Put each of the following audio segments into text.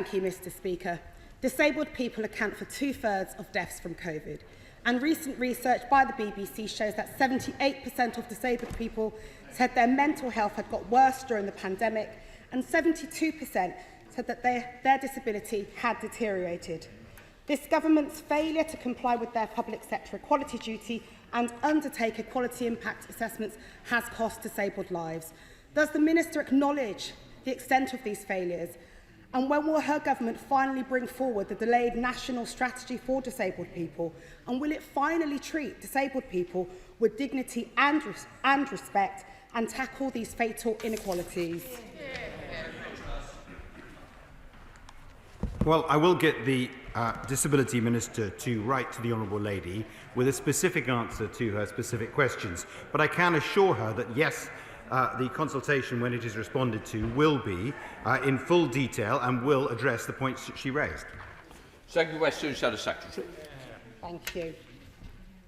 Thank you, Mr. Speaker. Disabled people account for 2/3 of deaths from COVID. And recent research by the BBC shows that 78% of disabled people said their mental health had got worse during the pandemic, and 72% said that their disability had deteriorated. This government's failure to comply with their public sector equality duty and undertake equality impact assessments has cost disabled lives. Does the Minister acknowledge the extent of these failures? And when will her government finally bring forward the delayed national strategy for disabled people? And will it finally treat disabled people with dignity and respect and tackle these fatal inequalities? Well, I will get the Disability Minister to write to the Honourable Lady with a specific answer to her specific questions. But I can assure her that, yes, the consultation, when it is responded to, will be in full detail and will address the points that she raised. Second question, Shadow Secretary. Thank you.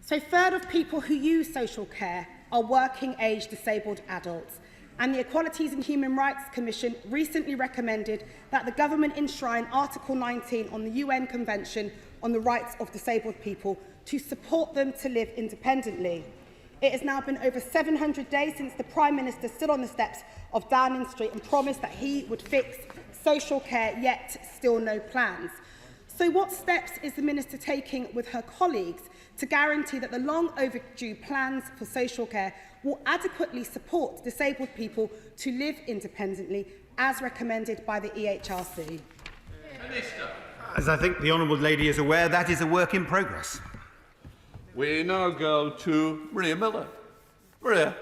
So, a third of people who use social care are working-age disabled adults, and the Equalities and Human Rights Commission recently recommended that the government enshrine Article 19 on the UN Convention on the Rights of Disabled People to support them to live independently. It has now been over 700 days since the Prime Minister stood on the steps of Downing Street and promised that he would fix social care, yet still no plans. So what steps is the Minister taking with her colleagues to guarantee that the long overdue plans for social care will adequately support disabled people to live independently, as recommended by the EHRC? Minister. As I think the Honourable Lady is aware, that is a work in progress. We now go to Maria Miller. Maria.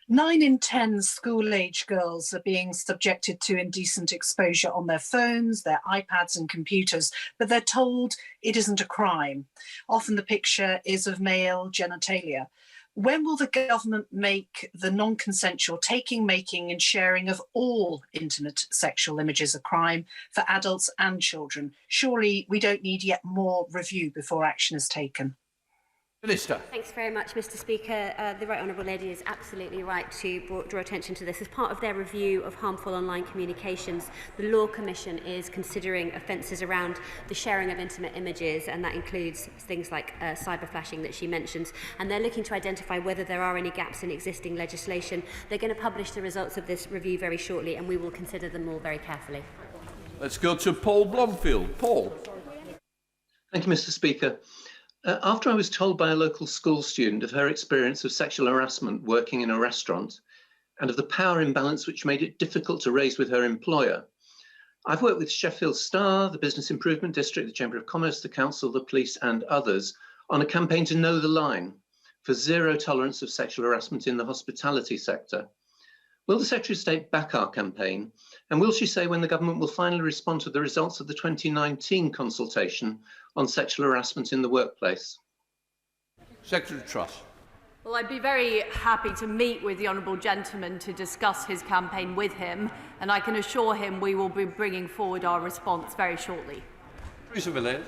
9 in 10 school-age girls are being subjected to indecent exposure on their phones, their iPads and computers, but they're told it isn't a crime. Often the picture is of male genitalia. When will the government make the non-consensual taking, making and sharing of all intimate sexual images a crime for adults and children? Surely we don't need yet more review before action is taken. Minister. Thanks very much, Mr. Speaker. The Right Honourable Lady is absolutely right to draw attention to this. As part of their review of harmful online communications, the Law Commission is considering offences around the sharing of intimate images, and that includes things like cyber flashing that she mentions. And they're looking to identify whether there are any gaps in existing legislation. They're going to publish the results of this review very shortly, and we will consider them all very carefully. Let's go to Paul Blomfield. Paul. Thank you, Mr. Speaker. After I was told by a local school student of her experience of sexual harassment working in a restaurant and of the power imbalance which made it difficult to raise with her employer, I've worked with Sheffield Star, the Business Improvement District, the Chamber of Commerce, the Council, the police and others on a campaign to know the line for zero tolerance of sexual harassment in the hospitality sector. Will the Secretary of State back our campaign, and will she say when the government will finally respond to the results of the 2019 consultation on sexual harassment in the workplace? Secretary Truss. Well, I'd be very happy to meet with the honourable gentleman to discuss his campaign with him, and I can assure him we will be bringing forward our response very shortly. Teresa Villiers.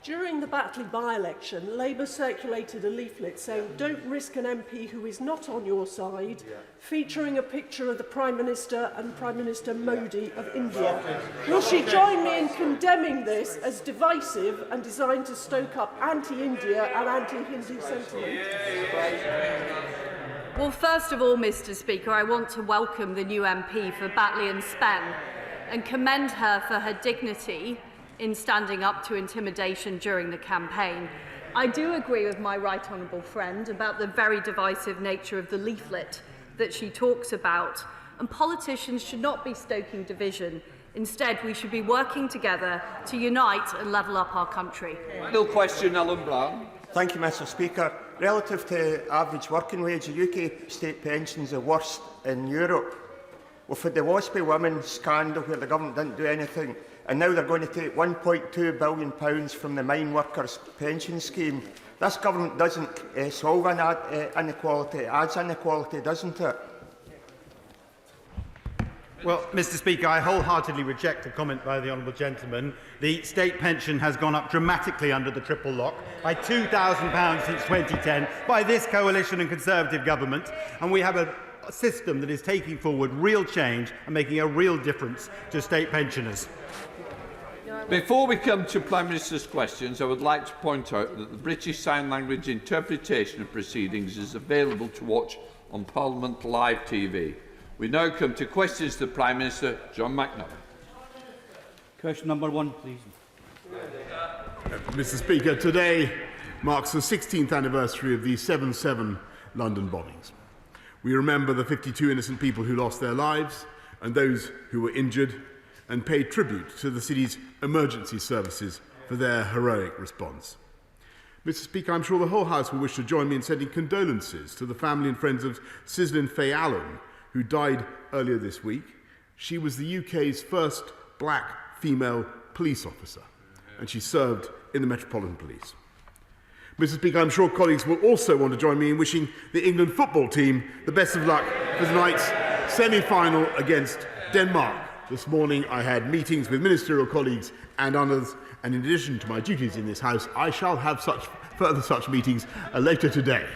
During the Batley by-election, Labour circulated a leaflet saying, "Don't risk an MP who is not on your side," featuring a picture of the Prime Minister and Prime Minister Modi of India. Will she join me in condemning this as divisive and designed to stoke up anti-India and anti-Hindu sentiment? Well, first of all, Mr. Speaker, I want to welcome the new MP for Batley and Spen and commend her for her dignity in standing up to intimidation during the campaign. I do agree with my right honourable friend about the very divisive nature of the leaflet that she talks about, and politicians should not be stoking division. Instead, we should be working together to unite and level up our country. Final question, Alan Brown. Thank you, Mr. Speaker. Relative to average working wage, the UK state pensions are worst in Europe. We've had the Waspy Women scandal where the government didn't do anything, and now they're going to take £1.2 billion from the mine workers' pension scheme. This government doesn't solve inequality, it adds inequality, doesn't it? Well, Mr. Speaker, I wholeheartedly reject the comment by the honourable gentleman. The state pension has gone up dramatically under the triple lock by £2,000 since 2010 by this coalition and Conservative government, and we have system that is taking forward real change and making a real difference to state pensioners. Before we come to Prime Minister's questions, I would like to point out that the British Sign Language interpretation of proceedings is available to watch on Parliament Live TV. We now come to questions to the Prime Minister. John McNaught. Question number 1, please. Mr. Speaker, today marks the 16th anniversary of the 7/7 London bombings. We remember the 52 innocent people who lost their lives and those who were injured, and pay tribute to the city's emergency services for their heroic response. Mr. Speaker, I'm sure the whole House will wish to join me in sending condolences to the family and friends of Sislin Faye Allen, who died earlier this week. She was the UK's first black female police officer, and she served in the Metropolitan Police. Mr. Speaker, I'm sure colleagues will also want to join me in wishing the England football team the best of luck for tonight's semi-final against Denmark. This morning I had meetings with ministerial colleagues and others, and in addition to my duties in this House, I shall have further such meetings later today.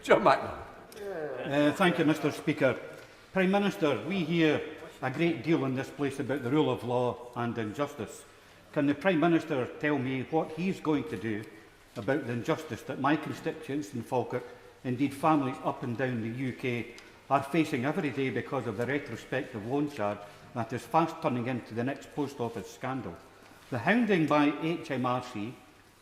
John McNaught. Thank you, Mr. Speaker. Prime Minister, we hear a great deal in this place about the rule of law and injustice. Can the Prime Minister tell me what he's going to do about the injustice that my constituents in Falkirk, indeed families up and down the UK, are facing every day because of the retrospective loan charge that is fast turning into the next post office scandal? The hounding by HMRC,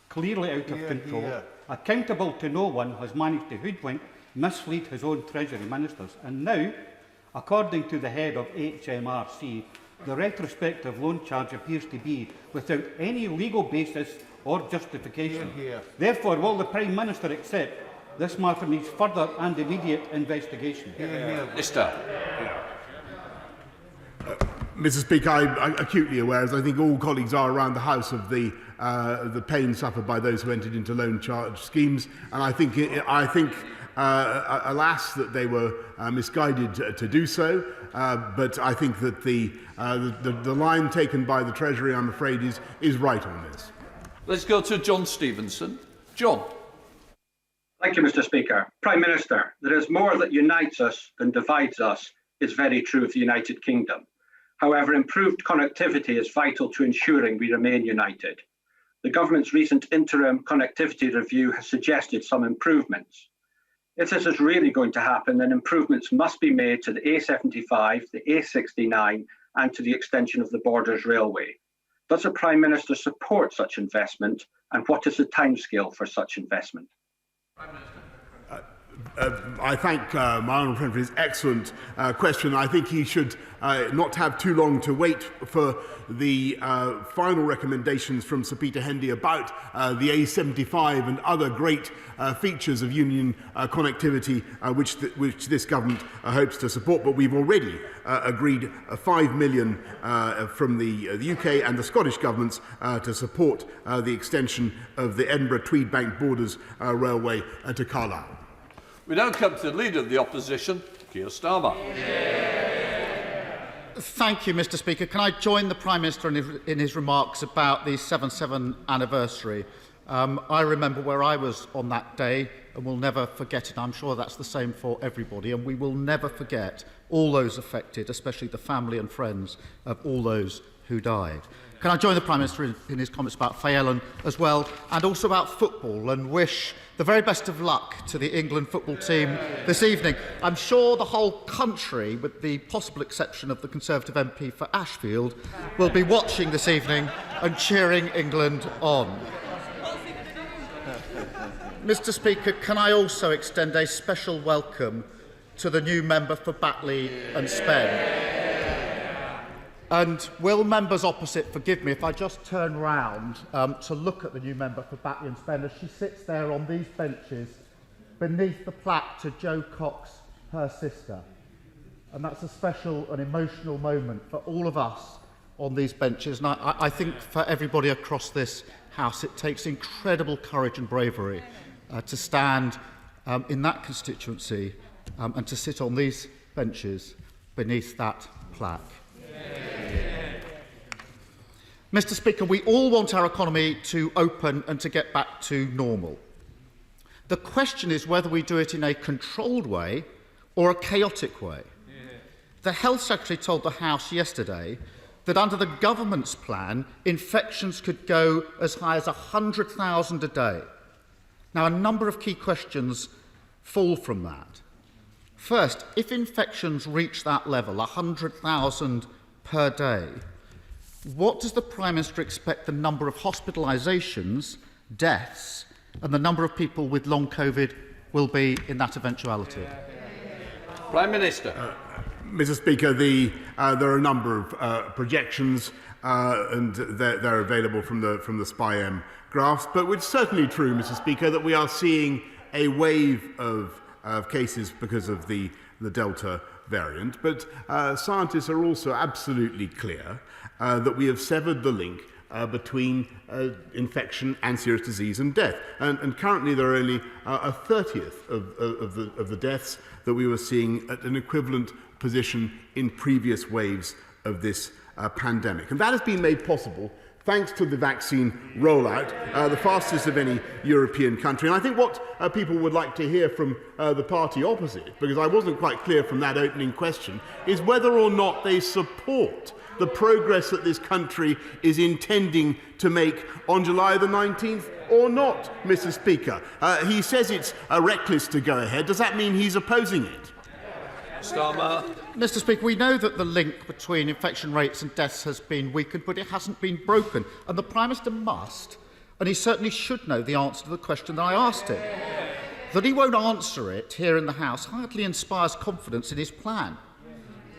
clearly out of control, accountable to no one, has managed to hoodwink, mislead his own Treasury ministers. And now, according to the head of HMRC, the retrospective loan charge appears to be without any legal basis or justification. Therefore, will the Prime Minister accept this matter needs further and immediate investigation? Mr. Mr. Speaker, I'm acutely aware, as I think all colleagues are around the House, of the pain suffered by those who entered into loan charge schemes, and I think alas, that they were misguided to do so. But I think that the line taken by the Treasury, I'm afraid, is right on this. Let's go to John Stevenson. John. Thank you, Mr. Speaker. Prime Minister, there is more that unites us than divides us is very true of the United Kingdom. However, improved connectivity is vital to ensuring we remain united. The government's recent interim connectivity review has suggested some improvements. If this is really going to happen, then improvements must be made to the A75, the A69, and to the extension of the Borders Railway. Does the Prime Minister support such investment, and what is the timescale for such investment? I thank my honourable friend for his excellent question. I think he should not have too long to wait for the final recommendations from Sir Peter Hendy about the A75 and other great features of union connectivity which this government hopes to support. But we've already agreed £5 million from the UK and the Scottish governments to support the extension of the Edinburgh-Tweed Bank Borders Railway to Carlisle. We now come to the Leader of the Opposition, Keir Starmer. Thank you, Mr. Speaker. Can I join the Prime Minister in his remarks about the 7/7 anniversary? I remember where I was on that day and will never forget it. I'm sure that's the same for everybody, and we will never forget all those affected, especially the family and friends of all those who died. Can I join the Prime Minister in his comments about Faye Ellen as well, and also about football, and wish the very best of luck to the England football team this evening. I'm sure the whole country, with the possible exception of the Conservative MP for Ashfield, will be watching this evening and cheering England on. Mr. Speaker, can I also extend a special welcome to the new member for Batley and Spen? And will members opposite forgive me if I just turn round to look at the new member for Batley and Spen as she sits there on these benches beneath the plaque to Jo Cox, her sister. And that's a special and emotional moment for all of us on these benches. And I think for everybody across this House, it takes incredible courage and bravery to stand in that constituency and to sit on these benches beneath that plaque. Mr. Speaker, we all want our economy to open and to get back to normal. The question is whether we do it in a controlled way or a chaotic way. The Health Secretary told the House yesterday that under the government's plan, infections could go as high as 100,000 a day. Now, a number of key questions fall from that. First, if infections reach that level, 100,000 per day, what does the Prime Minister expect the number of hospitalisations, deaths, and the number of people with long COVID will be in that eventuality? Prime Minister. Mr. Speaker, there are a number of projections, and they're available from the SPI-M graphs. But it's certainly true, Mr. Speaker, that we are seeing a wave of cases because of the Delta variant. But scientists are also absolutely clear that we have severed the link between infection and serious disease and death. And currently there are only a 30th of the deaths that we were seeing at an equivalent position in previous waves of this pandemic. And that has been made possible thanks to the vaccine rollout, the fastest of any European country. And I think what people would like to hear from the party opposite, because I wasn't quite clear from that opening question, is whether or not they support the progress that this country is intending to make on July the 19th or not, Mr. Speaker. He says it's reckless to go ahead. Does that mean he's opposing it? Starmer. Mr. Speaker, we know that the link between infection rates and deaths has been weakened, but it hasn't been broken. And the Prime Minister must, and he certainly should know the answer to the question that I asked him. That he won't answer it here in the House hardly inspires confidence in his plan.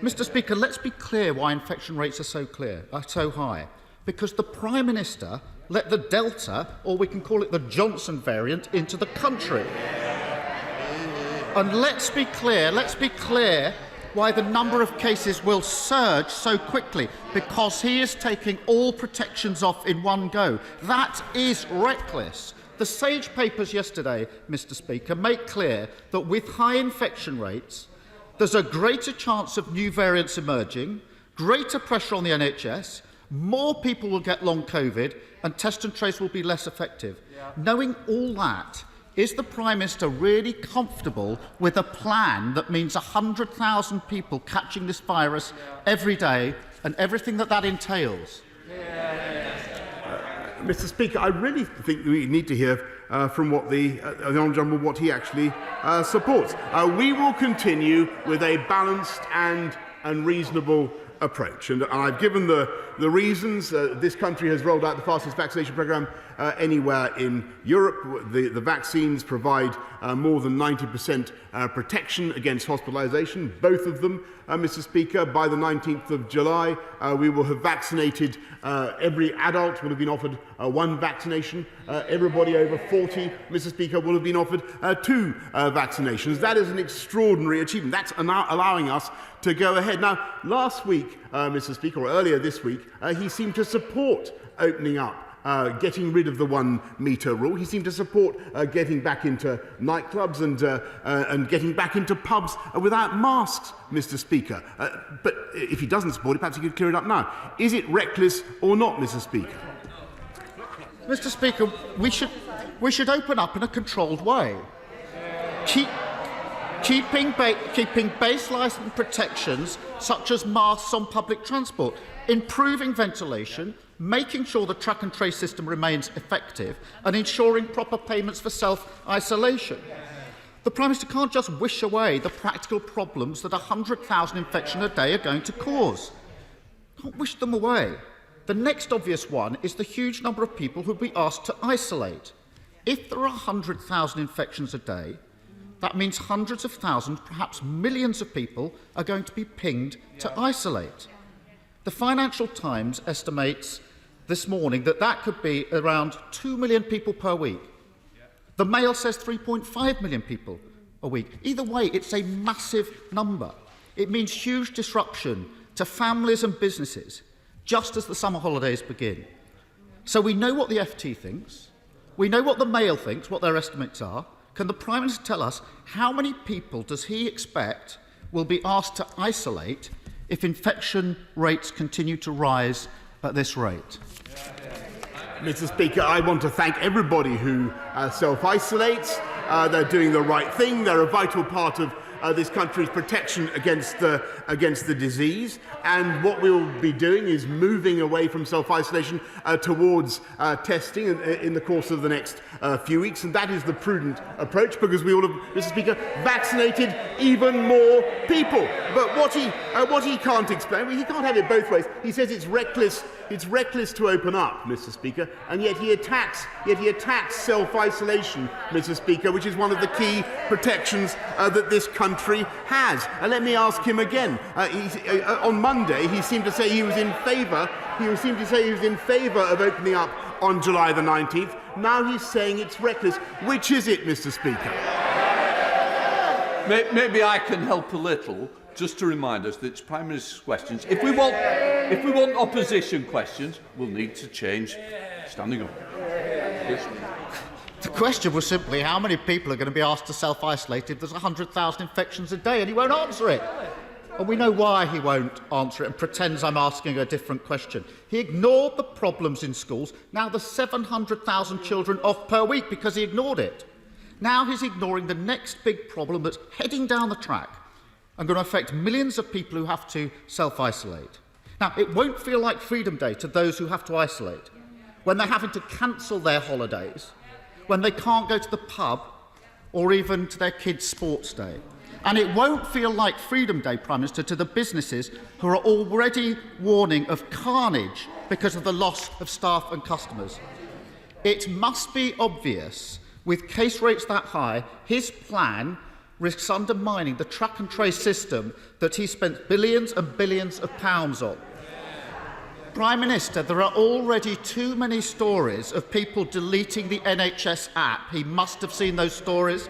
Mr. Speaker, let's be clear why infection rates are so high. Because the Prime Minister let the Delta, or we can call it the Johnson variant, into the country. And let's be clear why the number of cases will surge so quickly, because he is taking all protections off in one go. That is reckless. The SAGE papers yesterday, Mr. Speaker, make clear that with high infection rates, there's a greater chance of new variants emerging, greater pressure on the NHS, more people will get long COVID, and test and trace will be less effective. Knowing all that, is the Prime Minister really comfortable with a plan that means 100,000 people catching this virus every day and everything that entails? Mr. Speaker, I really think we need to hear from what the Honourable Gentleman what he actually supports. We will continue with a balanced and reasonable approach, and I've given the reasons. This country has rolled out the fastest vaccination programme anywhere in Europe. The vaccines provide more than 90% protection against hospitalisation, both of them, Mr. Speaker. By the 19th of July, we will have vaccinated, every adult will have been offered one vaccination. Everybody over 40, Mr. Speaker, will have been offered two vaccinations. That is an extraordinary achievement. That's allowing us to go ahead. Now, last week, Mr. Speaker, or earlier this week, he seemed to support opening up, getting rid of the 1 metre rule. He seemed to support getting back into nightclubs and getting back into pubs without masks, Mr. Speaker. But if he doesn't support it, perhaps he could clear it up now. Is it reckless or not, Mr. Speaker? Mr. Speaker, we should open up in a controlled way. Keeping baseline protections such as masks on public transport, improving ventilation, making sure the track and trace system remains effective, and ensuring proper payments for self-isolation. The Prime Minister can't just wish away the practical problems that 100,000 infections a day are going to cause. Can't wish them away. The next obvious one is the huge number of people who will be asked to isolate. If there are 100,000 infections a day, that means hundreds of thousands, perhaps millions of people are going to be pinged to isolate. The Financial Times estimates this morning that could be around 2 million people per week. The Mail says 3.5 million people a week. Either way, it's a massive number. It means huge disruption to families and businesses just as the summer holidays begin. So we know what the FT thinks. We know what the Mail thinks, what their estimates are. Can the Prime Minister tell us how many people does he expect will be asked to isolate if infection rates continue to rise at this rate? Mr. Speaker, I want to thank everybody who self-isolates. They're doing the right thing. They're a vital part of this country's protection against the disease. And what we will be doing is moving away from self-isolation towards testing in the course of the next few weeks. And that is the prudent approach, because we will have, Mr. Speaker, vaccinated even more people. But what he can't explain, he can't have it both ways. He says it's reckless to open up, Mr. Speaker, and yet he attacks self-isolation, Mr. Speaker, which is one of the key protections that this country has. And let me ask him again. On Monday, he seemed to say he was in favour. He seemed to say he was in favour of opening up on July the 19th. Now he's saying it's reckless. Which is it, Mr. Speaker? Maybe I can help a little, just to remind us that it's Prime Minister's questions. If we want opposition questions, we'll need to change standing up. Yes. The question was simply how many people are going to be asked to self-isolate if there's 100,000 infections a day, and he won't answer it. And we know why he won't answer it and pretends I'm asking a different question. He ignored the problems in schools. Now there's 700,000 children off per week because he ignored it. Now he's ignoring the next big problem that's heading down the track and going to affect millions of people who have to self-isolate. Now, it won't feel like Freedom Day to those who have to isolate, when they're having to cancel their holidays, when they can't go to the pub or even to their kids' sports day. And it won't feel like Freedom Day, Prime Minister, to the businesses who are already warning of carnage because of the loss of staff and customers. It must be obvious, with case rates that high, his plan risks undermining the track and trace system that he spent billions and billions of pounds on. Prime Minister, there are already too many stories of people deleting the NHS app. He must have seen those stories.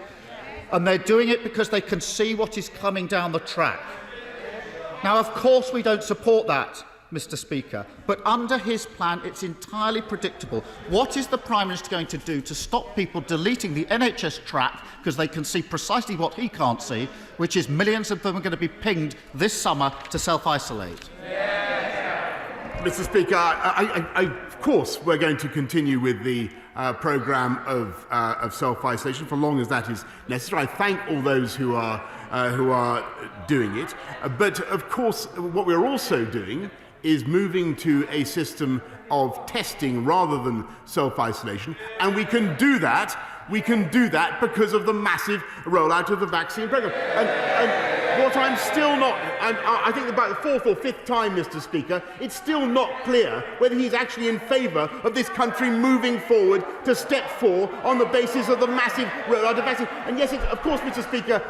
And they're doing it because they can see what is coming down the track. Now, of course, we don't support that, Mr. Speaker, but under his plan, it's entirely predictable. What is the Prime Minister going to do to stop people deleting the NHS track because they can see precisely what he can't see, which is millions of them are going to be pinged this summer to self-isolate? Mr. Speaker, of course, we're going to continue with the programme of self-isolation for long as that is necessary. I thank all those who are doing it. But of course, what we're also doing is moving to a system of testing rather than self-isolation, and we can do that. We can do that because of the massive rollout of the vaccine programme. And what I'm still not, I think about the fourth or fifth time, Mr. Speaker, it's still not clear whether he's actually in favour of this country moving forward to step 4 on the basis of the massive rollout of vaccine. And yes, of course, Mr. Speaker,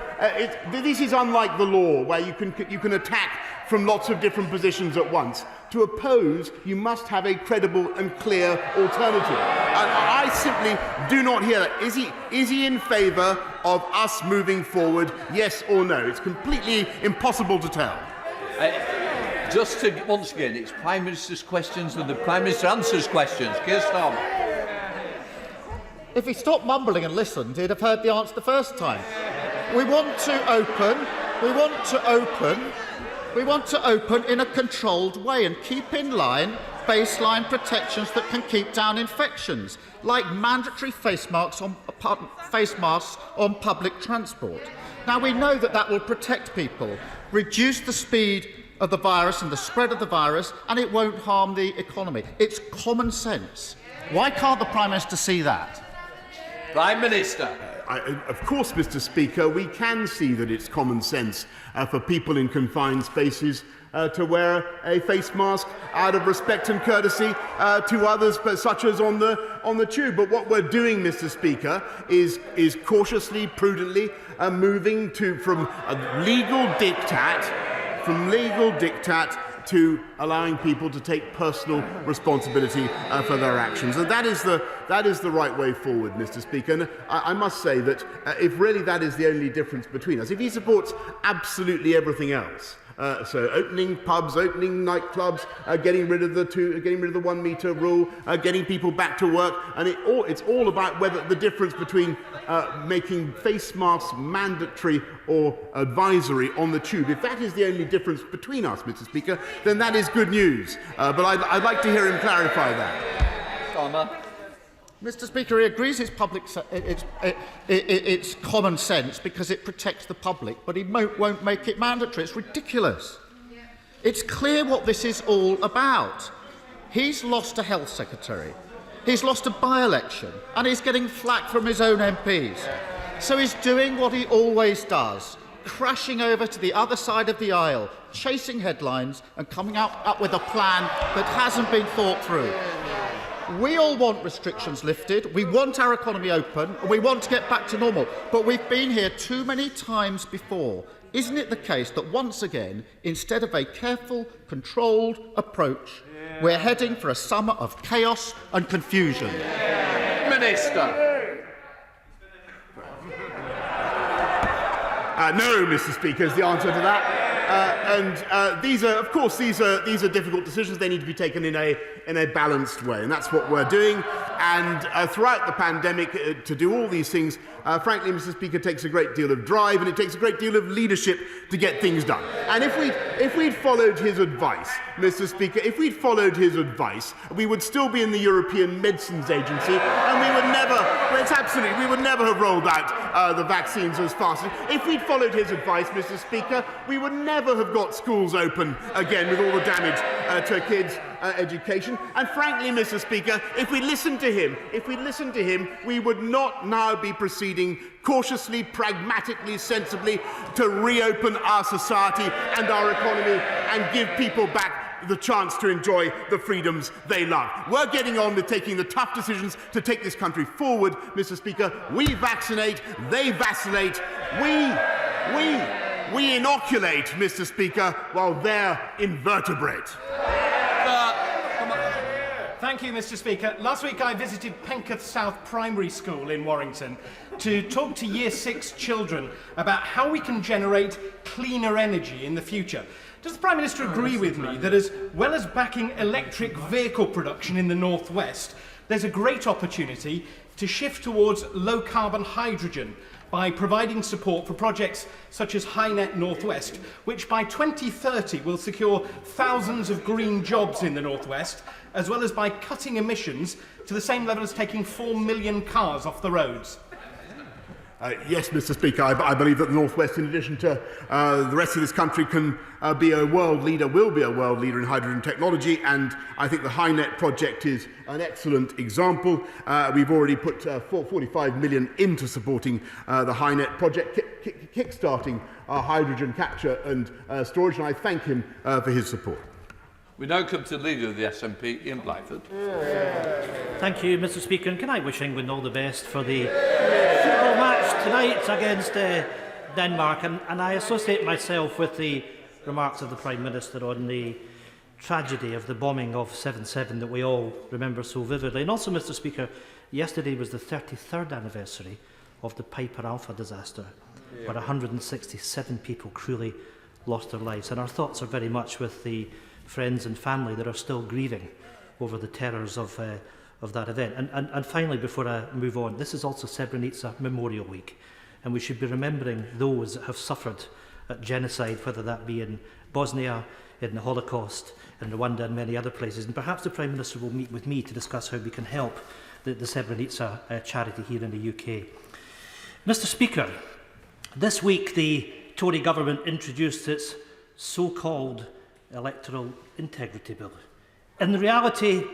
this is unlike the law, where you can attack from lots of different positions at once. To oppose, you must have a credible and clear alternative. And I simply do not hear that. Is he in favour of us moving forward, yes or no? It's completely impossible to tell. Once again, it's Prime Minister's questions and the Prime Minister answers questions. Keir Starmer. If he stopped mumbling and listened, he'd have heard the answer the first time. We want to open in a controlled way and keep in line baseline protections that can keep down infections, like mandatory face masks on public transport. Now, we know that will protect people, reduce the speed of the virus and the spread of the virus, and it won't harm the economy. It's common sense. Why can't the Prime Minister see that? Prime Minister. Of course, Mr. Speaker, we can see that it's common sense for people in confined spaces to wear a face mask out of respect and courtesy to others, but such as on the tube. But what we're doing, Mr. Speaker, is cautiously, prudently moving from legal diktat to allowing people to take personal responsibility for their actions. And that is the right way forward, Mr. Speaker. And I must say that if really that is the only difference between us, if he supports absolutely everything else, so opening pubs, opening nightclubs, getting rid of the 1 metre rule, getting people back to work, and it's all about whether the difference between making face masks mandatory or advisory on the tube. If that is the only difference between us, Mr. Speaker, then that is good news. But I'd like to hear him clarify that. Starmer. Mr. Speaker, he agrees it's common sense because it protects the public, but he won't make it mandatory. It's ridiculous. It's clear what this is all about. He's lost a health secretary, he's lost a by-election, and he's getting flack from his own MPs. So he's doing what he always does, crashing over to the other side of the aisle, chasing headlines and coming up with a plan that hasn't been thought through. We all want restrictions lifted, we want our economy open, and we want to get back to normal. But we've been here too many times before. Isn't it the case that once again, instead of a careful, controlled approach, we're heading for a summer of chaos and confusion? Minister. No, Mr. Speaker, is the answer to that. These are difficult decisions. They need to be taken in a balanced way, and that's what we're doing. And throughout the pandemic, to do all these things, frankly, Mr. Speaker, takes a great deal of drive and it takes a great deal of leadership to get things done. And if we'd followed his advice, Mr. Speaker, if we'd followed his advice, we would still be in the European Medicines Agency, and we would never have rolled out the vaccines as fast. If we'd followed his advice, Mr. Speaker, we would never have got schools open again with all the damage to kids' education. And frankly, Mr. Speaker, if we listened to him, we would not now be proceeding cautiously, pragmatically, sensibly to reopen our society and our economy and give people back the chance to enjoy the freedoms they love. We're getting on with taking the tough decisions to take this country forward, Mr. Speaker. We vaccinate, they vacillate, we inoculate, Mr. Speaker, while they're invertebrate. Thank you, Mr. Speaker. Last week I visited Penketh South Primary School in Warrington to talk to Year 6 children about how we can generate cleaner energy in the future. Does the Prime Minister agree with me that as well as backing electric vehicle production in the North West, there's a great opportunity to shift towards low-carbon hydrogen by providing support for projects such as HyNet North West, which by 2030 will secure thousands of green jobs in the North West, as well as by cutting emissions to the same level as taking 4 million cars off the roads? Yes, Mr. Speaker, I believe that the North West, in addition to the rest of this country, can be a world leader, will be a world leader in hydrogen technology, and I think the HyNet project is an excellent example. We've already put 45 million into supporting the HyNet project, kick-starting hydrogen capture and storage, and I thank him for his support. We now come to the Leader of the SNP, Ian Blackford. Thank you, Mr. Speaker, and can I wish England all the best for the football match tonight against Denmark, and I associate myself with the remarks of the Prime Minister on the tragedy of the bombing of 7/7 that we all remember so vividly. And also, Mr. Speaker, yesterday was the 33rd anniversary of the Piper Alpha disaster, where 167 people cruelly lost their lives, and our thoughts are very much with the friends and family that are still grieving over the terrors of that event. And finally, before I move on, this is also Srebrenica Memorial Week, and we should be remembering those that have suffered at genocide, whether that be in Bosnia, in the Holocaust, in Rwanda and many other places. And perhaps the Prime Minister will meet with me to discuss how we can help the Srebrenica charity here in the UK. Mr. Speaker, this week the Tory government introduced its so-called Electoral Integrity Bill. In reality,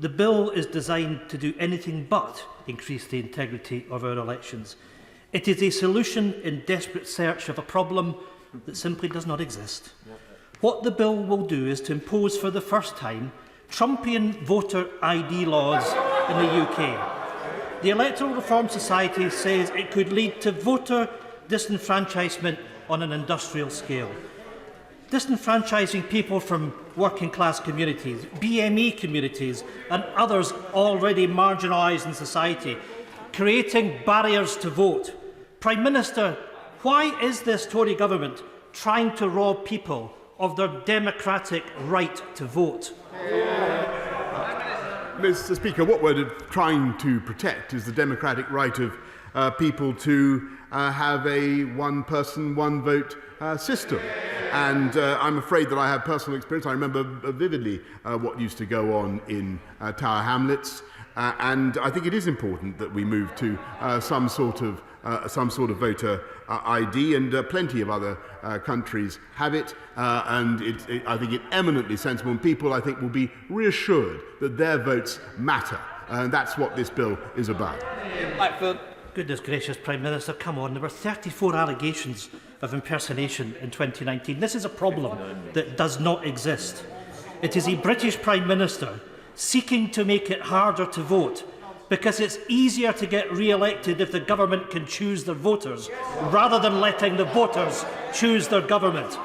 the bill is designed to do anything but increase the integrity of our elections. It is a solution in desperate search of a problem that simply does not exist. What the bill will do is to impose for the first time Trumpian voter ID laws in the UK. The Electoral Reform Society says it could lead to voter disenfranchisement on an industrial scale. Disenfranchising people from working class communities, BME communities and others already marginalised in society, creating barriers to vote. Prime Minister, why is this Tory government trying to rob people of their democratic right to vote? Mr. Speaker, what we're trying to protect is the democratic right of people to have a one-person, one-vote system. And I'm afraid that I have personal experience. I remember vividly what used to go on in Tower Hamlets. And I think it is important that we move to some sort of voter ID, and plenty of other countries have it. And I think it's eminently sensible, and people, I think, will be reassured that their votes matter. And that's what this bill is about. Goodness gracious, Prime Minister, come on. There were 34 allegations of impersonation in 2019. This is a problem that does not exist. It is a British Prime Minister seeking to make it harder to vote because it's easier to get re-elected if the government can choose their voters rather than letting the voters choose their government.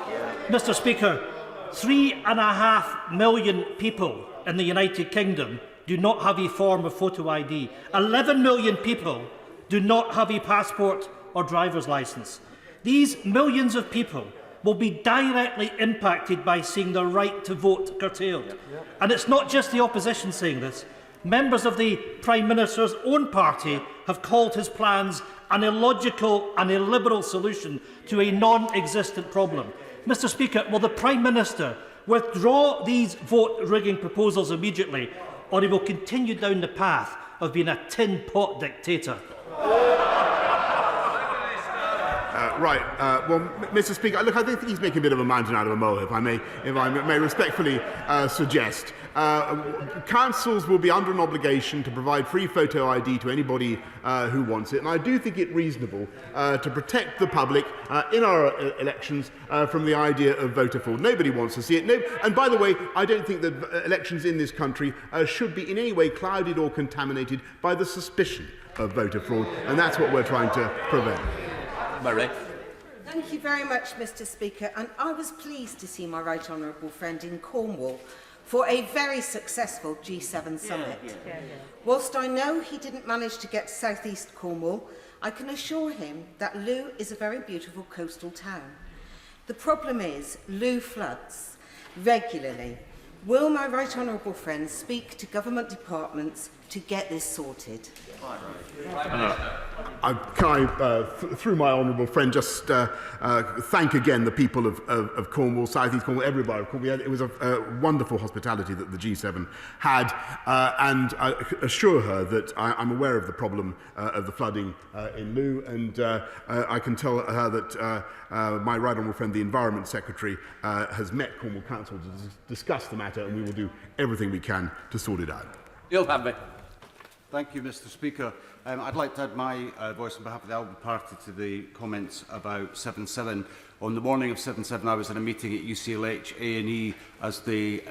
Mr. Speaker, 3.5 million people in the United Kingdom do not have a form of photo ID. 11 million people do not have a passport or driver's licence. These millions of people will be directly impacted by seeing their right to vote curtailed. And it's not just the opposition saying this. Members of the Prime Minister's own party have called his plans an illogical and illiberal solution to a non-existent problem. Mr. Speaker, will the Prime Minister withdraw these vote-rigging proposals immediately, or he will continue down the path of being a tin pot dictator? Right. Well, Mr. Speaker, look, I think he's making a bit of a mountain out of a molehill, if I may respectfully suggest. Councils will be under an obligation to provide free photo ID to anybody who wants it, and I do think it reasonable to protect the public in our elections from the idea of voter fraud. Nobody wants to see it. No, and by the way, I don't think that elections in this country should be in any way clouded or contaminated by the suspicion of voter fraud, and that's what we're trying to prevent. Murray. Thank you very much, Mr. Speaker, and I was pleased to see my right honourable friend in Cornwall for a very successful G7 summit. Whilst I know he didn't manage to get to South East Cornwall, I can assure him that Looe is a very beautiful coastal town. The problem is Looe floods regularly. Will my right honourable friend speak to government departments to get this sorted? Through my honourable friend, just thank again the people of Cornwall, South East Cornwall, everybody of Cornwall. It was a wonderful hospitality that the G7 had, and I assure her that I'm aware of the problem of the flooding in Looe, and I can tell her that my right honourable friend, the Environment Secretary, has met Cornwall Council to discuss the matter, and we will do everything we can to sort it out. You'll have me. Thank you, Mr. Speaker. I'd like to add my voice on behalf of the Albion Party to the comments about 7/7. On the morning of 7/7, I was in a meeting at UCLH A&E as the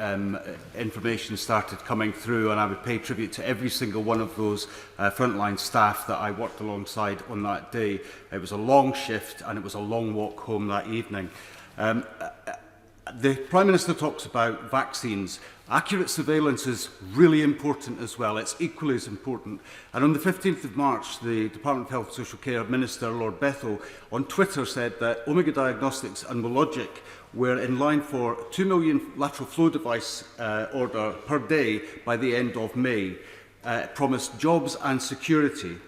information started coming through, and I would pay tribute to every single one of those frontline staff that I worked alongside on that day. It was a long shift, and it was a long walk home that evening. The Prime Minister talks about vaccines. Accurate surveillance is really important as well. It's equally as important. And on the 15th of March, the Department of Health and Social Care Minister, Lord Bethell, on Twitter said that Omega Diagnostics and Mologic were in line for 2 million lateral flow device order per day by the end of May. It promised jobs and security.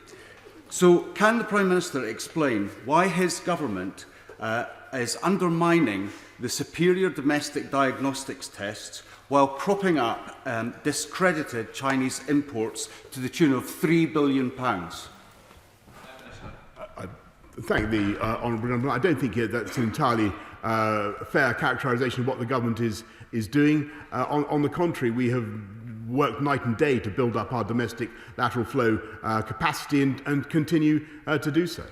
So can the Prime Minister explain why his government is undermining the superior domestic diagnostics tests while propping up discredited Chinese imports to the tune of £3 billion? I thank the honourable gentleman. I don't think that's an entirely fair characterisation of what the government is doing. On the contrary, we have worked night and day to build up our domestic lateral flow capacity and continue to do so.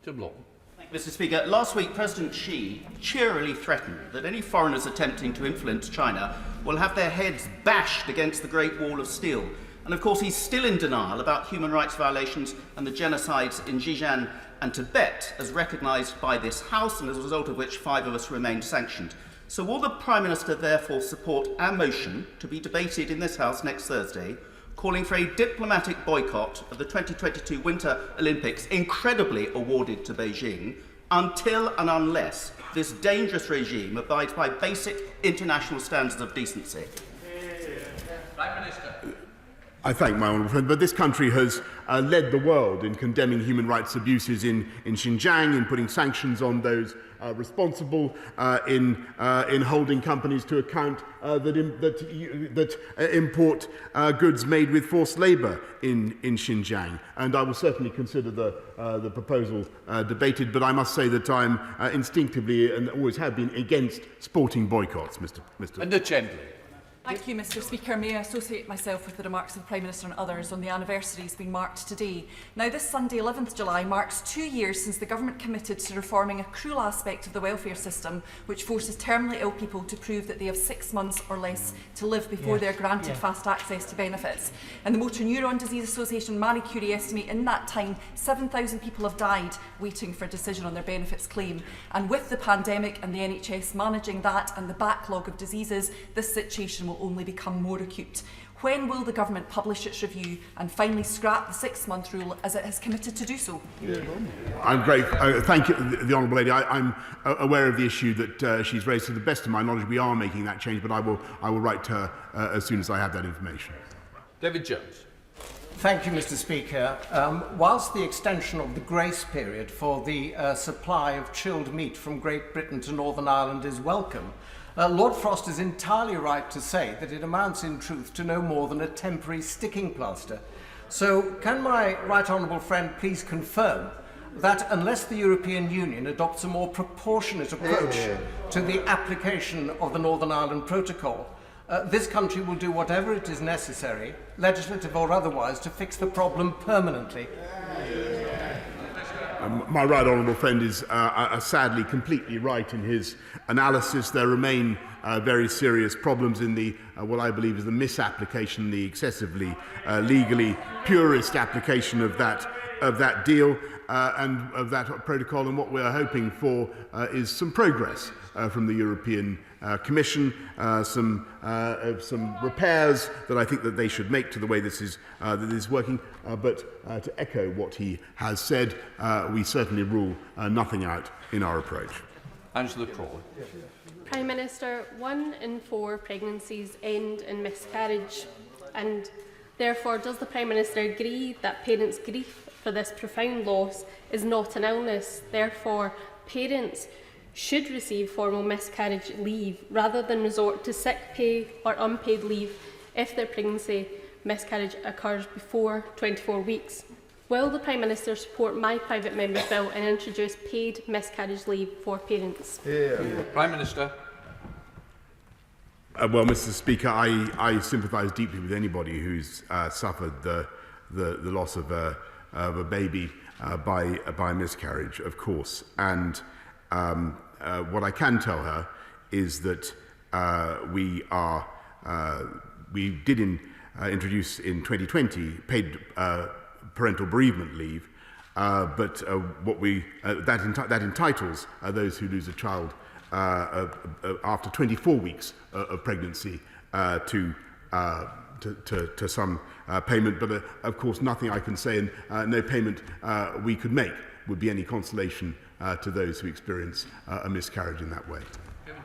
Tim Lawton. Mr. Speaker, last week President Xi cheerily threatened that any foreigners attempting to influence China will have their heads bashed against the Great Wall of Steel. And of course he's still in denial about human rights violations and the genocides in Xinjiang and Tibet, as recognised by this House, and as a result of which 5 of us remained sanctioned. So will the Prime Minister therefore support our motion to be debated in this House next Thursday, calling for a diplomatic boycott of the 2022 Winter Olympics, incredibly awarded to Beijing, until and unless this dangerous regime abides by basic international standards of decency? Prime Minister. I thank my honourable friend, but this country has led the world in condemning human rights abuses in Xinjiang, in putting sanctions on those responsible, in holding companies to account that import goods made with forced labour in Xinjiang. And I will certainly consider the proposal debated, but I must say that I'm instinctively and always have been against sporting boycotts, Mr. And the gentleman. Thank you, Mr. Speaker. May I associate myself with the remarks of the Prime Minister and others on the anniversaries being marked today. Now, this Sunday, 11th July, marks 2 years since the Government committed to reforming a cruel aspect of the welfare system, which forces terminally ill people to prove that they have 6 months or less to live before they are granted fast access to benefits. And the Motor Neuron Disease Association Marie Curie estimate in that time 7,000 people have died waiting for a decision on their benefits claim. And with the pandemic and the NHS managing that and the backlog of diseases, this situation will only become more acute. When will the Government publish its review and finally scrap the 6-month rule as it has committed to do so? I'm great. Thank you, the Honourable Lady. I'm aware of the issue that she's raised. To the best of my knowledge, we are making that change, but I will write to her as soon as I have that information. David Jones. Thank you, Mr. Speaker. Whilst the extension of the grace period for the supply of chilled meat from Great Britain to Northern Ireland is welcome, Lord Frost is entirely right to say that it amounts in truth to no more than a temporary sticking plaster. So can my right honourable friend please confirm that unless the European Union adopts a more proportionate approach to the application of the Northern Ireland Protocol, this country will do whatever it is necessary, legislative or otherwise, to fix the problem permanently? My right honourable friend is sadly completely right in his analysis. There remain very serious problems in the what I believe is the misapplication, the excessively legally purist application of that deal and of that protocol. And what we are hoping for is some progress from the European Commission, some repairs that I think that they should make to the way this is working. But to echo what he has said, we certainly rule nothing out in our approach. Angela Crawley. Prime Minister, 1 in 4 pregnancies end in miscarriage, and therefore does the Prime Minister agree that parents' grief for this profound loss is not an illness? Therefore, parents should receive formal miscarriage leave rather than resort to sick pay or unpaid leave if their pregnancy miscarriage occurs before 24 weeks. Will the Prime Minister support my private member's bill and introduce paid miscarriage leave for parents? Prime Minister. Well, Mr. Speaker, I sympathise deeply with anybody who's suffered the loss of a baby by miscarriage, of course. And what I can tell her is that we did introduce in 2020 paid parental bereavement leave, but that entitles those who lose a child after 24 weeks of pregnancy to some payment. But of course, nothing I can say, and no payment we could make would be any consolation to those who experience a miscarriage in that way.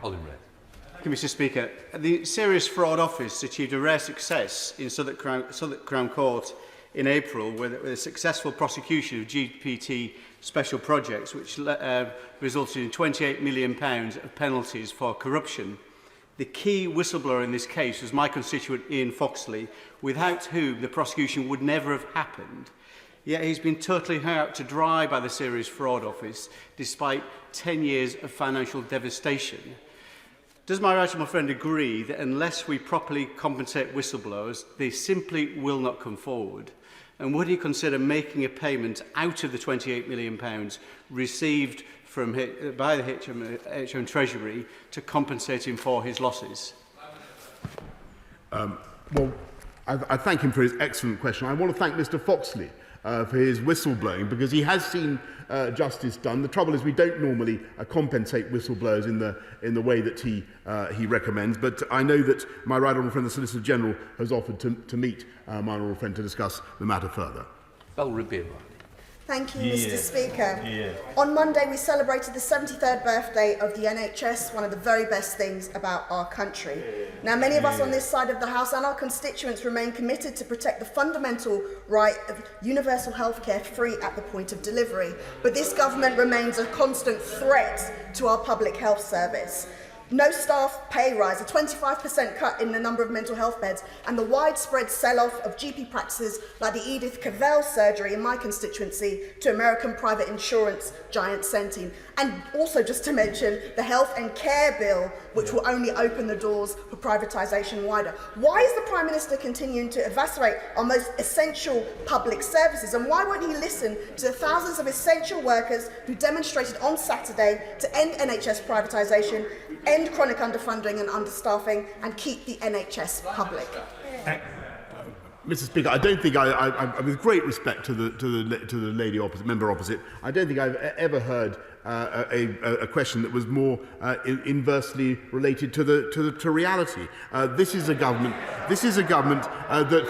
Thank you, Mr. Speaker. The Serious Fraud Office achieved a rare success in Southwark Crown Court in April with a successful prosecution of GPT special projects, which resulted in £28 million of penalties for corruption. The key whistleblower in this case was my constituent Ian Foxley, without whom the prosecution would never have happened. Yet he's been totally hung out to dry by the Serious Fraud Office, despite 10 years of financial devastation. Does my right honourable friend agree that unless we properly compensate whistleblowers, they simply will not come forward? And would he consider making a payment out of the £28 million received by the HM Treasury to compensate him for his losses? Well, I thank him for his excellent question. I want to thank Mr. Foxley for his whistleblowing, because he has seen justice done. The trouble is we don't normally compensate whistleblowers in the way that he recommends, but I know that my right honourable friend, the Solicitor General, has offered to meet my honourable friend to discuss the matter further. Bell Ribeiro. Thank you, Mr. Speaker. On Monday, we celebrated the 73rd birthday of the NHS, one of the very best things about our country. Now, many of us on this side of the House and our constituents remain committed to protect the fundamental right of universal healthcare free at the point of delivery. But this government remains a constant threat to our public health service. No staff pay rise, a 25% cut in the number of mental health beds, and the widespread sell-off of GP practices like the Edith Cavell surgery in my constituency to American private insurance giant Centene. And also, just to mention, the health and care bill, which will only open the doors for privatisation wider. Why is the Prime Minister continuing to eviscerate our most essential public services? And why won't he listen to the thousands of essential workers who demonstrated on Saturday to end NHS privatisation, end chronic underfunding and understaffing, and keep the NHS public? Mr. Speaker, I don't think with great respect to the lady opposite, member opposite, I don't think I've ever heard a question that was more inversely related to reality. This is a government. That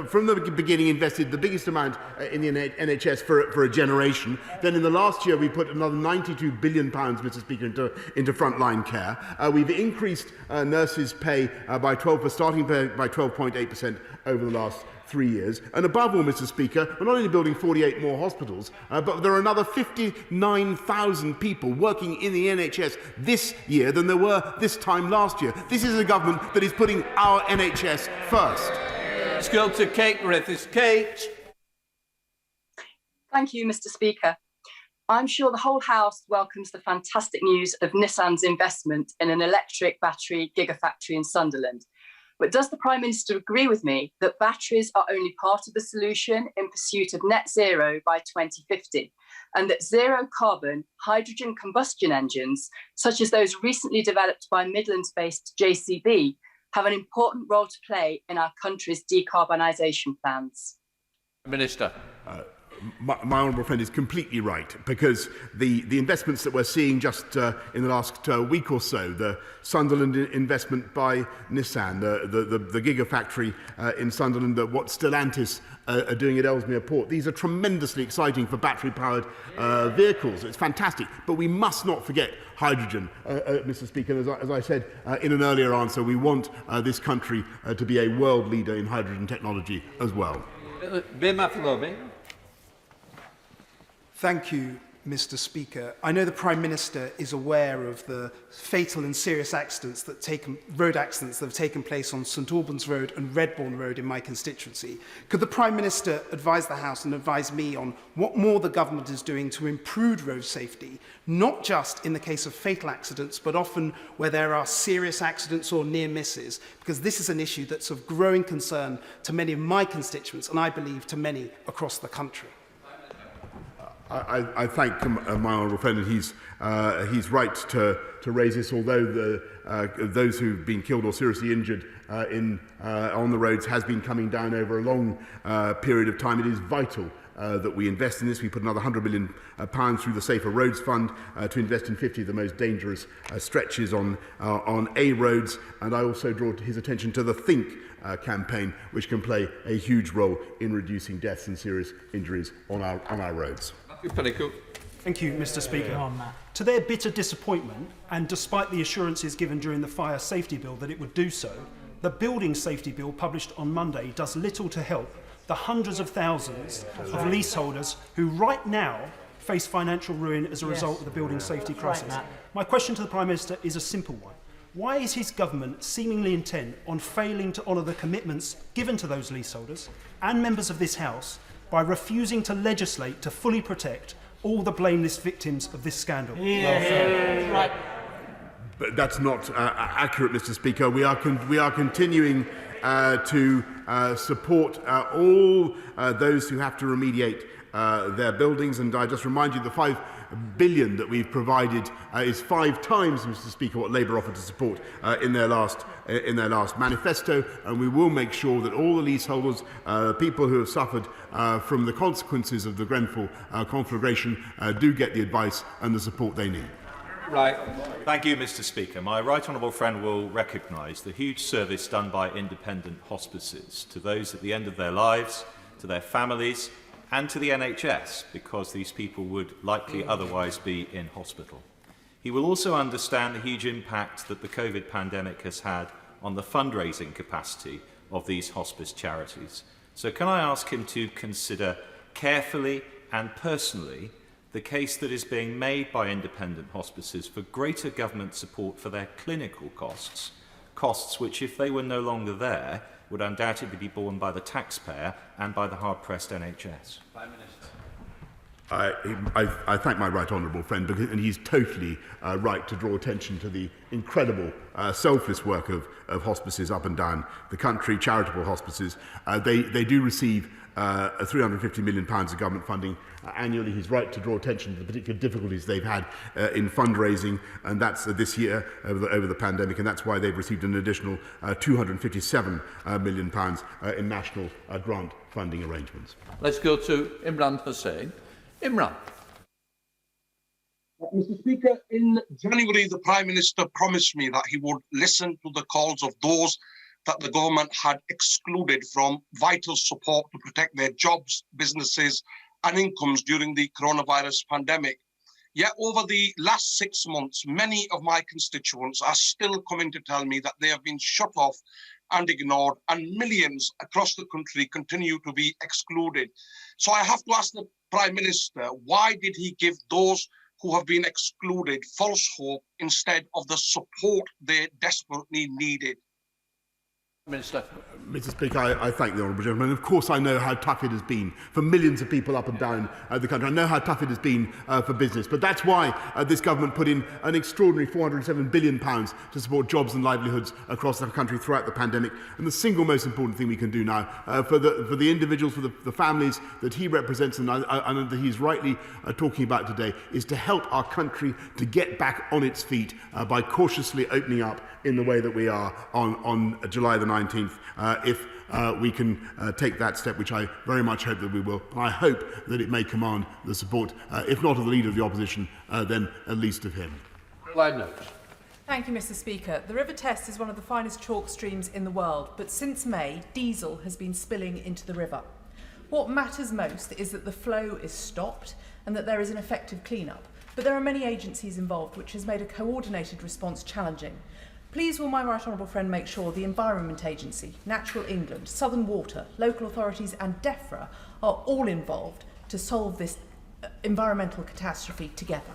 from the beginning invested the biggest amount in the NHS for a generation. Then in the last year we put another £92 billion, Mr. Speaker, into frontline care. We've increased nurses' pay by starting pay by 12.8% over the last 3 years. And above all, Mr. Speaker, we're not only building 48 more hospitals, but there are another 59,000 people working in the NHS this year than there were this time last year. This is a government that is putting our NHS first. Let's go to Kate Griffiths. Kate. Thank you, Mr. Speaker. I'm sure the whole House welcomes the fantastic news of Nissan's investment in an electric battery gigafactory in Sunderland. But does the Prime Minister agree with me that batteries are only part of the solution in pursuit of net zero by 2050, and that zero carbon hydrogen combustion engines, such as those recently developed by Midlands-based JCB, have an important role to play in our country's decarbonisation plans? Minister. My honourable friend is completely right, because the investments that we're seeing just in the last week or so, the Sunderland investment by Nissan, the gigafactory in Sunderland, what Stellantis are doing at Ellesmere Port, these are tremendously exciting for battery-powered vehicles. It's fantastic, but we must not forget hydrogen, Mr. Speaker. As I said in an earlier answer, we want this country to be a world leader in hydrogen technology as well. Thank you, Mr. Speaker. I know the Prime Minister is aware of the fatal and serious accidents road accidents that have taken place on St Albans Road and Redbourne Road in my constituency. Could the Prime Minister advise the House and advise me on what more the government is doing to improve road safety, not just in the case of fatal accidents, but often where there are serious accidents or near misses, because this is an issue that's of growing concern to many of my constituents and I believe to many across the country. I thank my honourable friend, and he's right to raise this. Although those who've been killed or seriously injured on the roads has been coming down over a long period of time, it is vital that we invest in this. We put another £100 million through the Safer Roads Fund to invest in 50 of the most dangerous stretches on A roads, and I also draw his attention to the Think campaign, which can play a huge role in reducing deaths and serious injuries on our roads. Thank you, Mr. Speaker. To their bitter disappointment, and despite the assurances given during the fire safety bill that it would do so, the building safety bill published on Monday does little to help the hundreds of thousands of leaseholders who right now face financial ruin as a result of the building safety crisis. My question to the Prime Minister is a simple one. Why is his government seemingly intent on failing to honour the commitments given to those leaseholders and members of this House by refusing to legislate to fully protect all the blameless victims of this scandal? Right. But that's not accurate, Mr. Speaker. We are continuing to support all those who have to remediate their buildings, and I just remind you the £5 billion that we've provided is 5 times, Mr. Speaker, what Labour offered to support in their last manifesto, and we will make sure that all the leaseholders, people who have suffered from the consequences of the Grenfell conflagration, do get the advice and the support they need. Right. Thank you, Mr. Speaker. My right honourable friend will recognise the huge service done by independent hospices to those at the end of their lives, to their families, and to the NHS, because these people would likely otherwise be in hospital. He will also understand the huge impact that the COVID pandemic has had on the fundraising capacity of these hospice charities. So can I ask him to consider carefully and personally the case that is being made by independent hospices for greater government support for their clinical costs, costs which, if they were no longer there, would undoubtedly be borne by the taxpayer and by the hard-pressed NHS? Prime Minister. I thank my right honourable friend, and he's totally right to draw attention to the incredible selfless work of hospices up and down the country, charitable hospices. They do receive £350 million of government funding annually. He's right to draw attention to the particular difficulties they've had in fundraising, and that's this year over the pandemic, and that's why they've received an additional £257 million in national grant funding arrangements. Let's go to Imran Hussain. Imran. Mr. Speaker, in January, the Prime Minister promised me that he would listen to the calls of those that the government had excluded from vital support to protect their jobs, businesses and incomes during the coronavirus pandemic. Yet over the last 6 months, many of my constituents are still coming to tell me that they have been shut off and ignored, and millions across the country continue to be excluded. So I have to ask the Prime Minister, why did he give those who have been excluded false hope instead of the support they desperately needed? Minister. Mr. Speaker, I thank the honourable gentleman. Of course, I know how tough it has been for millions of people up and down the country. I know how tough it has been for business. But that's why this government put in an extraordinary £407 billion to support jobs and livelihoods across the country throughout the pandemic. And the single most important thing we can do now for the individuals, for the families that he represents and that he's rightly talking about today, is to help our country to get back on its feet by cautiously opening up in the way that we are on July the 19th, if we can take that step, which I very much hope that we will. I hope that it may command the support, if not of the Leader of the Opposition, then at least of him. Thank you, Mr. Speaker. The River Test is one of the finest chalk streams in the world, but since May, diesel has been spilling into the river. What matters most is that the flow is stopped and that there is an effective clean-up. But there are many agencies involved, which has made a coordinated response challenging. Please will my right honourable friend make sure the Environment Agency, Natural England, Southern Water, local authorities and DEFRA are all involved to solve this environmental catastrophe together?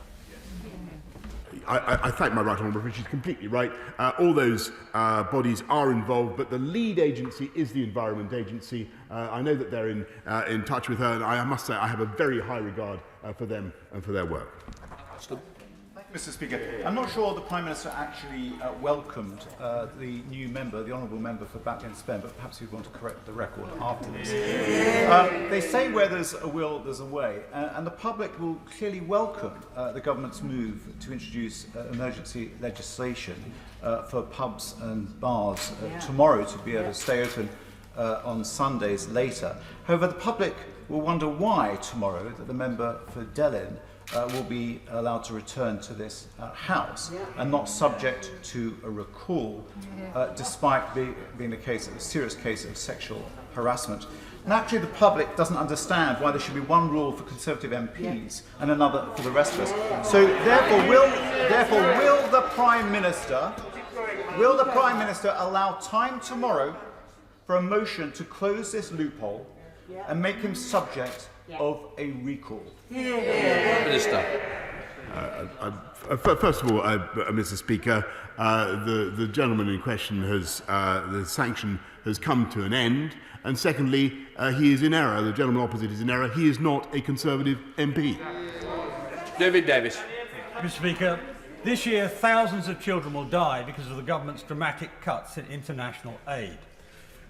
I thank my right honourable friend. She's completely right. All those bodies are involved, but the lead agency is the Environment Agency. I know that they're in touch with her, and I must say I have a very high regard for them and for their work. Mr. Speaker, I'm not sure the Prime Minister actually welcomed the new member, the honourable member for Batley and Spen, but perhaps he'd want to correct the record after this. They say where there's a will, there's a way, and the public will clearly welcome the government's move to introduce emergency legislation for pubs and bars tomorrow to be able to stay open on Sundays later. However, the public will wonder why tomorrow that the member for Delyn will be allowed to return to this House and not subject to a recall, despite being a serious case of sexual harassment. Naturally, the public doesn't understand why there should be one rule for Conservative MPs and another for the rest of us. So, therefore, will the Prime Minister allow time tomorrow for a motion to close this loophole and make him subject of a recall? Minister. First of all, Mr. Speaker, the gentleman in question the sanction has come to an end, and secondly, he is in error. The gentleman opposite is in error. He is not a Conservative MP. David Davis. Mr. Speaker, this year thousands of children will die because of the government's dramatic cuts in international aid.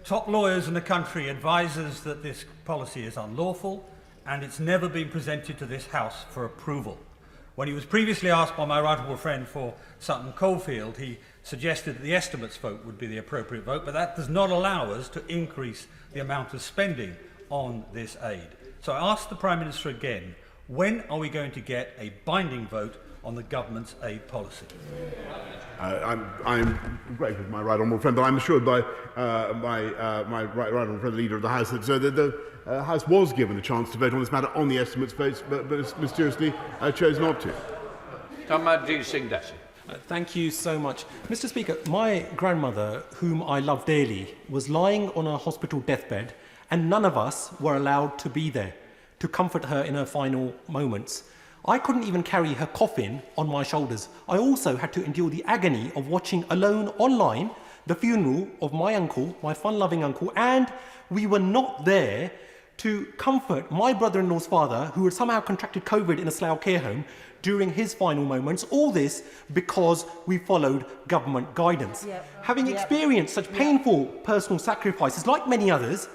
Top lawyers in the country advise us that this policy is unlawful and it's never been presented to this House for approval. When he was previously asked by my right honourable friend for Sutton Coldfield, he suggested that the estimates vote would be the appropriate vote, but that does not allow us to increase the amount of spending on this aid. So I ask the Prime Minister again, when are we going to get a binding vote on the government's aid policy. I'm grateful to my right honourable friend, but I'm assured by my right honourable friend, the Leader of the House, that the House was given a chance to vote on this matter on the estimates votes, but mysteriously chose not to. Thank you so much. Mr. Speaker, my grandmother, whom I love dearly, was lying on a hospital deathbed, and none of us were allowed to be there to comfort her in her final moments. I couldn't even carry her coffin on my shoulders. I also had to endure the agony of watching alone online the funeral of my uncle, my fun-loving uncle, and we were not there to comfort my brother-in-law's father, who had somehow contracted COVID in a Slough care home during his final moments. All this because we followed government guidance. Having experienced such painful personal sacrifices, like many others,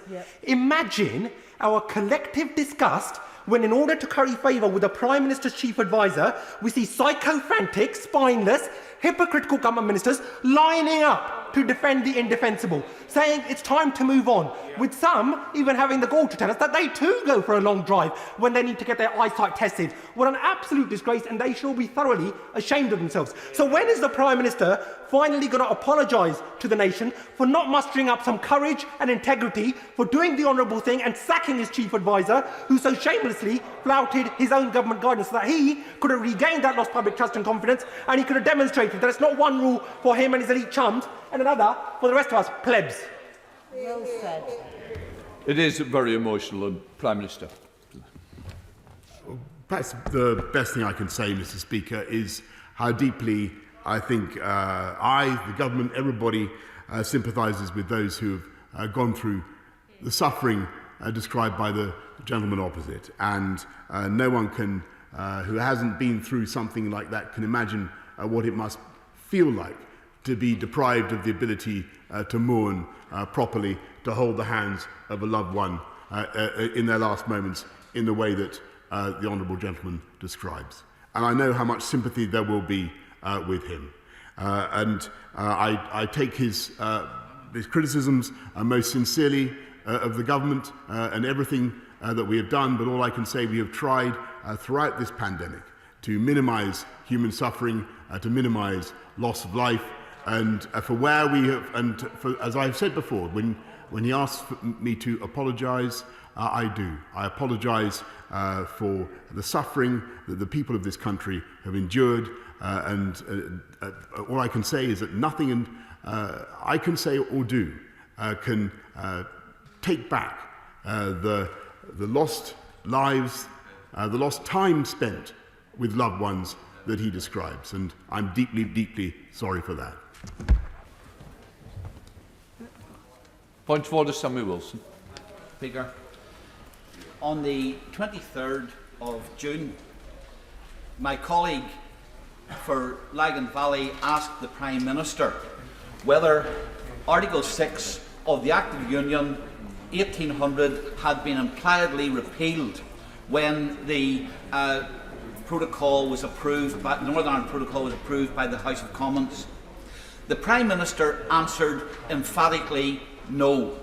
imagine our collective disgust when, in order to curry favour with the Prime Minister's chief advisor, we see psychophantic, spineless, hypocritical government ministers lining up to defend the indefensible, saying it's time to move on, with some even having the gall to tell us that they too go for a long drive when they need to get their eyesight tested. What an absolute disgrace, and they shall be thoroughly ashamed of themselves. So when is the Prime Minister finally going to apologise to the nation for not mustering up some courage and integrity, for doing the honourable thing and sacking his chief advisor, who so shamelessly flouted his own government guidance, so that he could have regained that lost public trust and confidence, and he could have demonstrated that it's not one rule for him and his elite chums and another for the rest of us plebs. Well said. It is very emotional, Prime Minister. Perhaps the best thing I can say, Mr. Speaker, is how deeply I think the government, everybody sympathises with those who have gone through the suffering described by the gentleman opposite. And no one can, who hasn't been through something like that, can imagine what it must feel like to be deprived of the ability to mourn properly, to hold the hands of a loved one in their last moments in the way that the honourable gentleman describes. And I know how much sympathy there will be with him. I take his criticisms most sincerely of the government and everything that we have done, but all I can say, we have tried throughout this pandemic to minimise human suffering, to minimise loss of life, and for where we have, and for, as I've said before, when he asks me to apologise, I do. I apologise for the suffering that the people of this country have endured, and all I can say is that nothing I can say or do can take back the lost lives, the lost time spent with loved ones that he describes, and I'm deeply, deeply sorry for that. Point of order, Samuel Wilson. Speaker, on the 23rd of June, my colleague for Lagan Valley asked the Prime Minister whether Article 6 of the Act of Union 1800 had been impliedly repealed when the protocol was approved, the Northern Ireland Protocol was approved by the House of Commons. The Prime Minister answered emphatically no.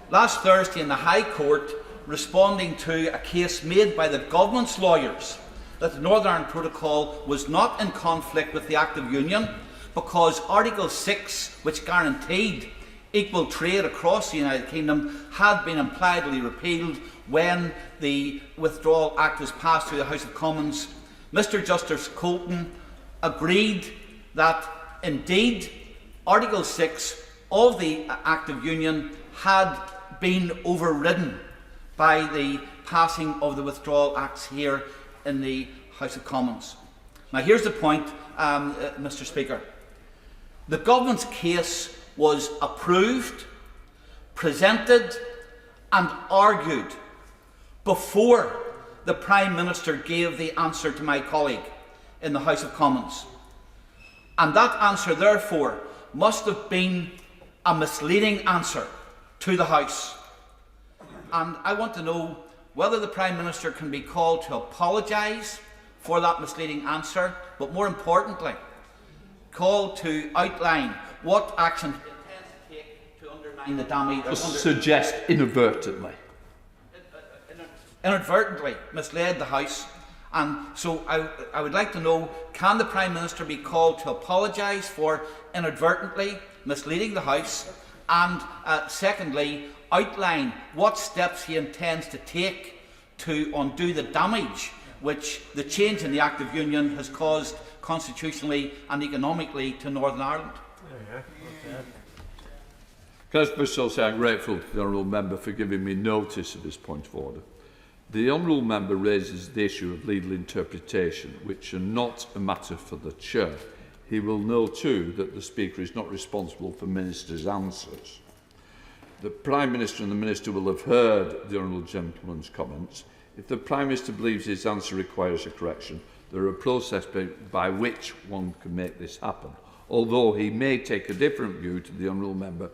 Last Thursday in the High Court, responding to a case made by the government's lawyers that the Northern Ireland Protocol was not in conflict with the Act of Union because Article 6, which guaranteed equal trade across the United Kingdom, had been impliedly repealed when the Withdrawal Act was passed through the House of Commons. Mr Justice Colton agreed that indeed Article 6 of the Act of Union had been overridden by the passing of the Withdrawal Acts here in the House of Commons. Now here's the point, Mr Speaker. The government's case was approved, presented and argued before the Prime Minister gave the answer to my colleague in the House of Commons. And that answer, therefore, must have been a misleading answer to the House. And I want to know whether the Prime Minister can be called to apologise for that misleading answer, but more importantly, called to outline what action he intends to take to undermine the damage. Just suggest inadvertently. Inadvertently misled the House And so I would like to know, can the Prime Minister be called to apologise for inadvertently misleading the House? And secondly, outline what steps he intends to take to undo the damage which the change in the Act of Union has caused constitutionally and economically to Northern Ireland. Can I first say I'm grateful to the Honourable Member for giving me notice of his point of order. The Honourable Member raises the issue of legal interpretation, which are not a matter for the Chair. He will know too that the Speaker is not responsible for Ministers' answers. The Prime Minister and the Minister will have heard the Honourable Gentleman's comments. If the Prime Minister believes his answer requires a correction, there are a process by which one can make this happen, although he may take a different view to the Honourable Member